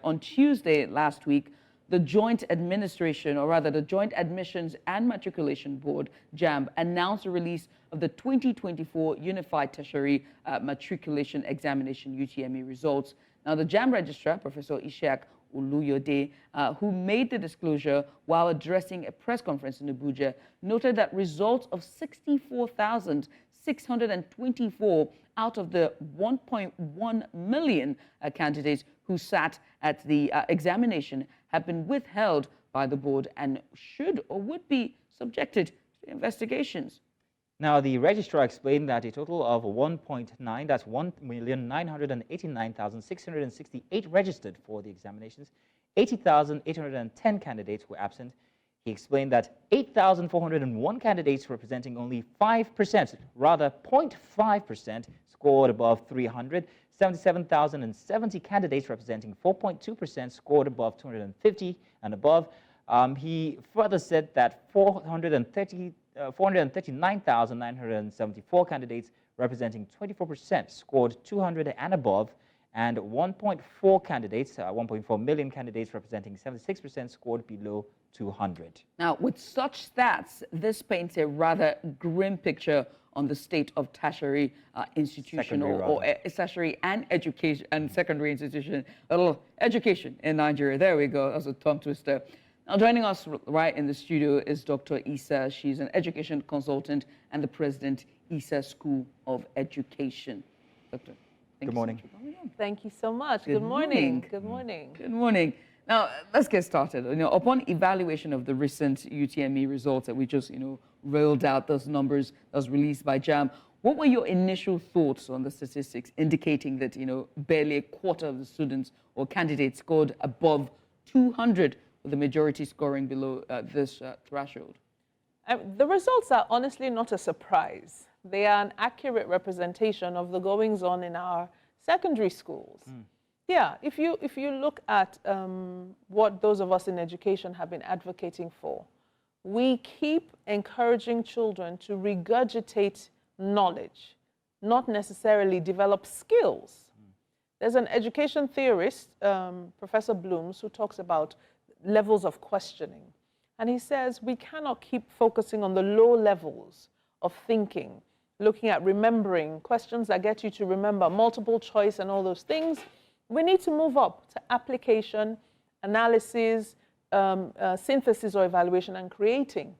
On Tuesday last week, the Joint Administration, or rather the Joint Admissions and Matriculation Board, JAMB, announced the release of the 2024 Unified Tertiary Matriculation Examination UTME results. Now, the JAMB registrar, Professor Issa, who made the disclosure while addressing a press conference in Abuja, noted that results of 64,624 out of the 1.1 million candidates who sat at the examination have been withheld by the board and should or would be subjected to investigations. Now, the registrar explained that a total of 1.9, that's 1,989,668 registered for the examinations. 80,810 candidates were absent. He explained that 8,401 candidates representing only 5%, rather 0.5%, scored above 300. 77,070 candidates representing 4.2% scored above 250 and above. He further said that 439,974 candidates representing 24% scored 200 and above, and 1.4 candidates, 1.4 million candidates representing 76% scored below 200. Now, with such stats, this paints a rather grim picture on the state of tertiary institution or tertiary and education and secondary institution, education in Nigeria. There we go. That's a tongue twister. Now, joining us right in the studio is Dr. Issa. She's an education consultant and the president, Issa School of Education. Doctor, good morning. Thank you so much. Good morning. Good morning. Good morning. Now, let's get started. Upon evaluation of the recent UTME results that we just, rolled out, those numbers that was released by JAMB, what were your initial thoughts on the statistics indicating that, barely a quarter of the students or candidates scored above 200, with the majority scoring below this threshold? The results are honestly not a surprise. They are an accurate representation of the goings-on in our secondary schools. Yeah, if you look at what those of us in education have been advocating for, we keep encouraging children to regurgitate knowledge, not necessarily develop skills. There's an education theorist, Professor Blooms, who talks about levels of questioning. And he says we cannot keep focusing on the low levels of thinking, looking at remembering, questions that get you to remember, multiple choice and all those things. We need to move up to application, analysis, synthesis or evaluation, and creating.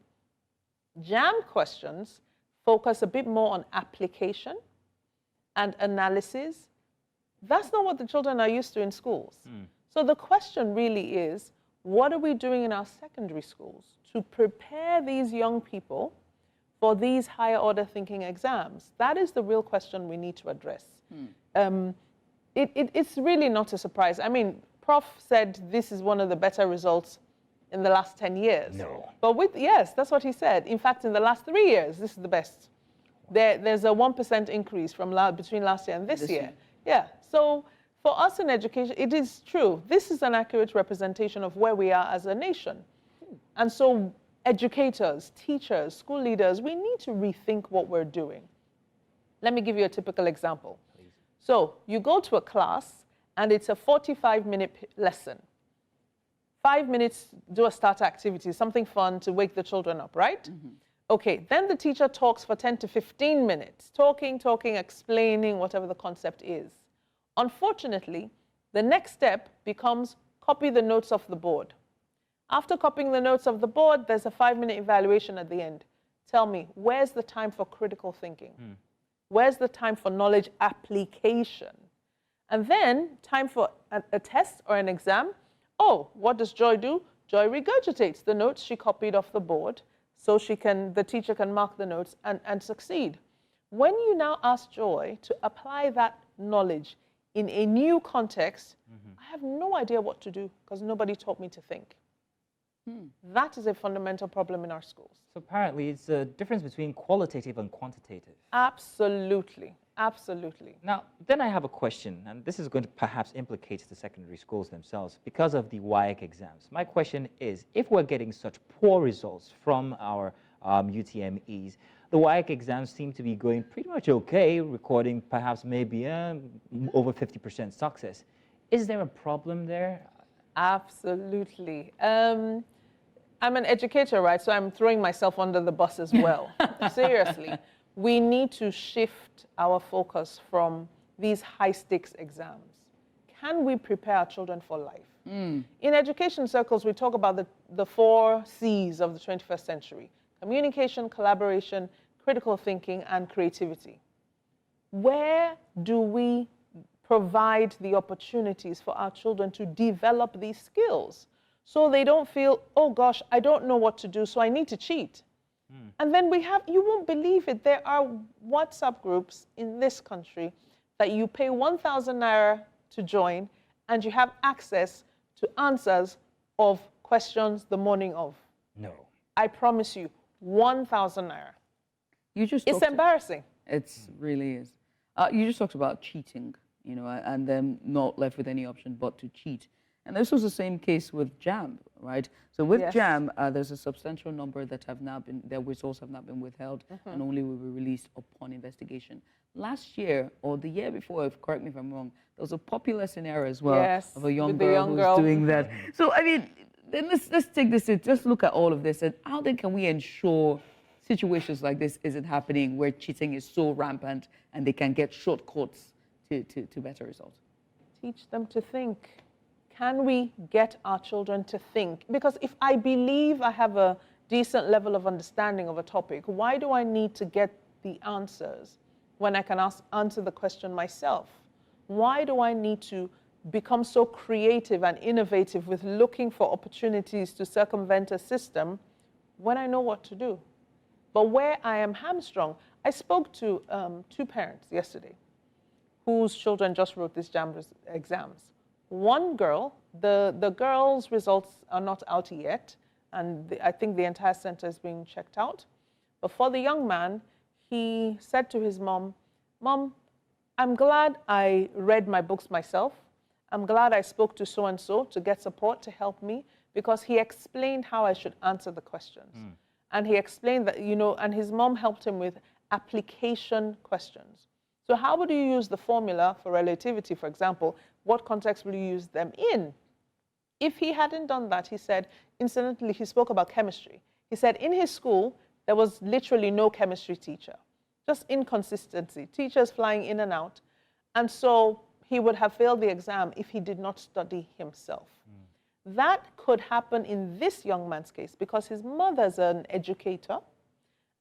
JAMB questions focus a bit more on application and analysis. That's not what the children are used to in schools. So the question really is, what are we doing in our secondary schools to prepare these young people for these higher order thinking exams? That is the real question we need to address. It's really not a surprise. I mean, Prof said this is one of the better results in the last 10 years. No. But yes, that's what he said. In fact, in the last 3 years, this is the best. There's a 1% increase from between last year and this year. Yeah, so for us in education, it is true. This is an accurate representation of where we are as a nation. And so educators, teachers, school leaders, we need to rethink what we're doing. Let me give you a typical example. So you go to a class and it's a 45-minute lesson. 5 minutes, do a start activity, something fun to wake the children up, right? Okay, then the teacher talks for 10 to 15 minutes, talking, explaining whatever the concept is. Unfortunately, the next step becomes copy the notes off the board. After copying the notes of the board, there's a 5-minute evaluation at the end. Tell me, where's the time for critical thinking? Where's the time for knowledge application? And then time for a test or an exam. Oh, what does Joy do? Joy regurgitates the notes she copied off the board so the teacher can mark the notes and succeed. When you now ask Joy to apply that knowledge in a new context, I have no idea what to do because nobody taught me to think. That is a fundamental problem in our schools. So apparently it's a difference between qualitative and quantitative. Absolutely, absolutely. Now, then I have a question, and this is going to perhaps implicate the secondary schools themselves because of the WAEC exams. My question is, if we're getting such poor results from our UTMEs, the WAEC exams seem to be going pretty much okay, recording perhaps maybe over 50% success. Is there a problem there? Absolutely. I'm an educator, right? So I'm throwing myself under the bus as well. Seriously, we need to shift our focus from these high-stakes exams. Can we prepare our children for life? In education circles, we talk about the 4 C's of the 21st century: communication, collaboration, critical thinking, and creativity. Where do we provide the opportunities for our children to develop these skills so they don't feel, oh gosh, I don't know what to do, so I need to cheat? And then we have, you won't believe it, there are WhatsApp groups in this country that you pay 1,000 naira to join and you have access to answers of questions the morning of. No. I promise you, 1,000 naira. It's embarrassing. It really is. You just talked about cheating, and them not left with any option but to cheat. And this was the same case with JAMB, right? So with JAMB, there's a substantial number that have now been, their results have not been withheld and only will be released upon investigation. Last year, or the year before, correct me if I'm wrong, there was a popular scenario as well of a young girl who was doing that. So, I mean, then let's take this, just look at all of this and how then can we ensure situations like this isn't happening where cheating is so rampant and they can get shortcuts to better results? Teach them to think. Can we get our children to think? Because if I believe I have a decent level of understanding of a topic, why do I need to get the answers when I can answer the question myself? Why do I need to become so creative and innovative with looking for opportunities to circumvent a system when I know what to do? But where I am hamstrung, I spoke to 2 parents yesterday whose children just wrote these JAMB exams. One girl, the girl's results are not out yet, and I think the entire center is being checked out. But for the young man, he said to his mom, "Mom, I'm glad I read my books myself. I'm glad I spoke to so-and-so to get support to help me," because he explained how I should answer the questions. And he explained that, and his mom helped him with application questions. So how would you use the formula for relativity, for example? What context will you use them in? If he hadn't done that, he said, incidentally, he spoke about chemistry. He said in his school, there was literally no chemistry teacher, just inconsistency, teachers flying in and out. And so he would have failed the exam if he did not study himself. That could happen in this young man's case because his mother's an educator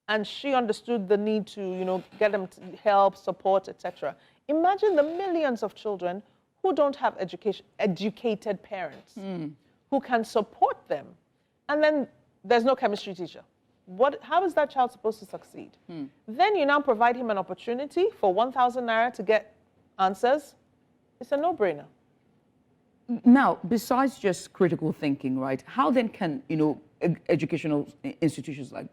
and she understood the need to, get him help, support, etc. Imagine the millions of children who don't have educated parents who can support them. And then there's no chemistry teacher. How is that child supposed to succeed? Then you now provide him an opportunity for 1,000 naira to get answers. It's a no-brainer. Now, besides just critical thinking, right, how then can, educational institutions like,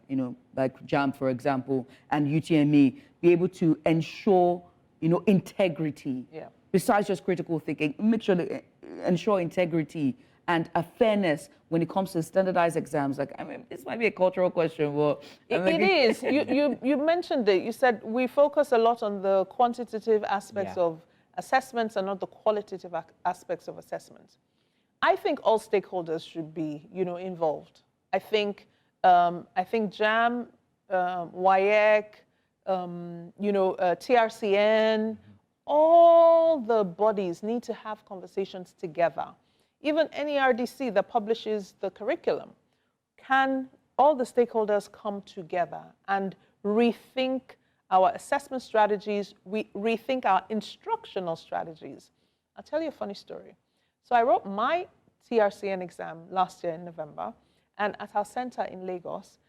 like JAMB, for example, and UTME be able to ensure, integrity? Besides just critical thinking, make sure to ensure integrity and a fairness when it comes to standardized exams. Like, I mean, this might be a cultural question, but it is. You mentioned it. You said we focus a lot on the quantitative aspects of assessments and not the qualitative aspects of assessments. I think all stakeholders should be, involved. I think JAMB, WAEC, TRCN, all the bodies need to have conversations together. Even NERDC that publishes the curriculum. Can all the stakeholders come together and rethink our assessment strategies, we rethink our instructional strategies? I'll tell you a funny story. So I wrote my TRCN exam last year in November, and at our center in Lagos,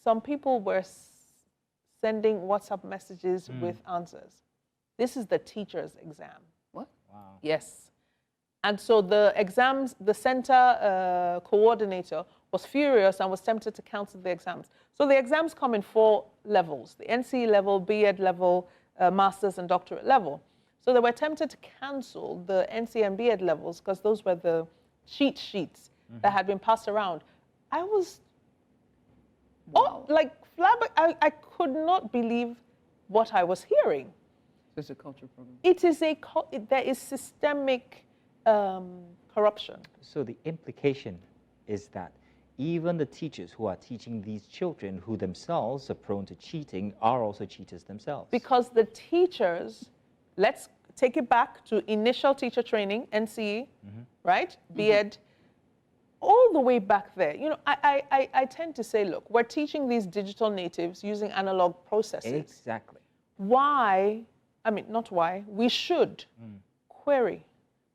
some people were sending WhatsApp messages with answers. This is the teacher's exam. What? Wow. Yes. And so the center coordinator was furious and was tempted to cancel the exams. So the exams come in 4 levels: the NCE level, B.Ed level, master's and doctorate level. So they were tempted to cancel the NCE and B.Ed levels because those were the cheat sheets that had been passed around. I was I could not believe what I was hearing. So it's a culture problem. It is there is systemic corruption. So the implication is that even the teachers who are teaching these children who themselves are prone to cheating are also cheaters themselves. Because the teachers, let's take it back to initial teacher training, NCE, right? BEd, all the way back there. You know, I tend to say, look, we're teaching these digital natives using analog processes. Exactly. Why, I mean, not why, we should query,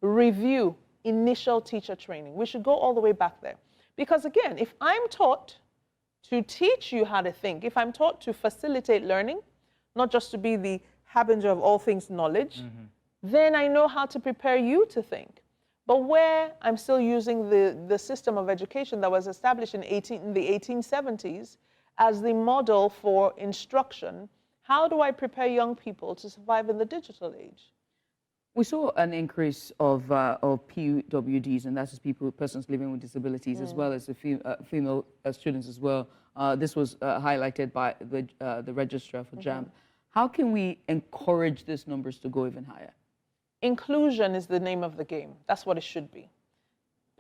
review initial teacher training. We should go all the way back there. Because again, if I'm taught to teach you how to think, if I'm taught to facilitate learning, not just to be the harbinger of all things knowledge, then I know how to prepare you to think. But where I'm still using the system of education that was established in the 1870s as the model for instruction, how do I prepare young people to survive in the digital age? We saw an increase of PWDs, and that's persons living with disabilities, as well as the female students as well. This was highlighted by the registrar for JAMB. How can we encourage these numbers to go even higher? Inclusion is the name of the game. That's what it should be.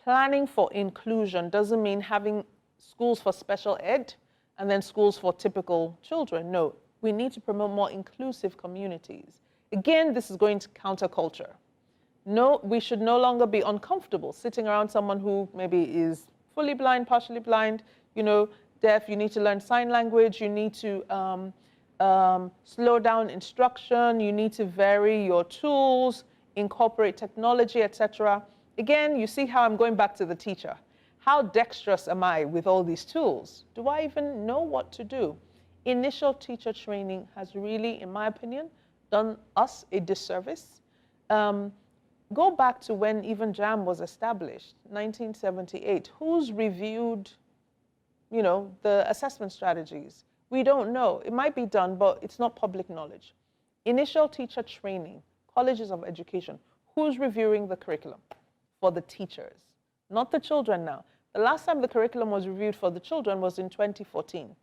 Planning for inclusion doesn't mean having schools for special ed and then schools for typical children. No, we need to promote more inclusive communities. Again, this is going to counterculture. No, we should no longer be uncomfortable sitting around someone who maybe is fully blind, partially blind, you know, deaf. You need to learn sign language. You need to slow down instruction. You need to vary your tools, incorporate technology, etc. Again, you see how I'm going back to the teacher. How dexterous am I with all these tools? Do I even know what to do? Initial teacher training has really, in my opinion, done us a disservice. Go back to when even JAMB was established, 1978. Who's reviewed, you know, the assessment strategies? We don't know. It might be done, but it's not public knowledge. Initial teacher training, colleges of education. Who's reviewing the curriculum for the teachers? Not the children now. The last time the curriculum was reviewed for the children was in 2014.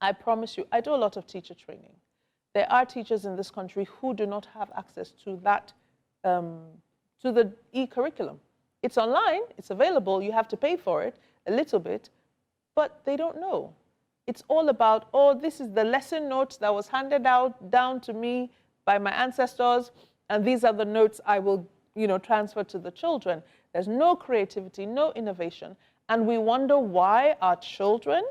I promise you, I do a lot of teacher training. There are teachers in this country who do not have access to that, to the e-curriculum. It's online, it's available, you have to pay for it a little bit, but they don't know. It's all about, oh, this is the lesson notes that was handed out down to me by my ancestors, and these are the notes I will, you know, transfer to the children. There's no creativity, no innovation, and we wonder why our children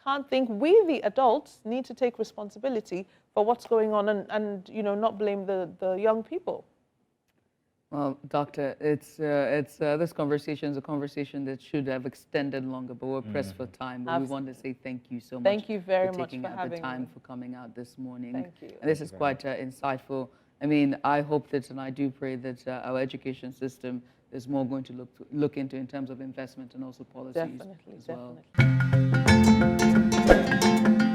can't think. We, the adults, need to take responsibility for what's going on and you know, not blame the young people. Well, Doctor, this conversation is a conversation that should have extended longer, but we're pressed for time. But we want to say thank you so much. Thank you very for much taking for out having the time me. for coming out this morning. Thank you. And this is quite insightful. I mean, I hope that, and I do pray that our education system is more going to look into in terms of investment and also policies Definitely, as well. definitely.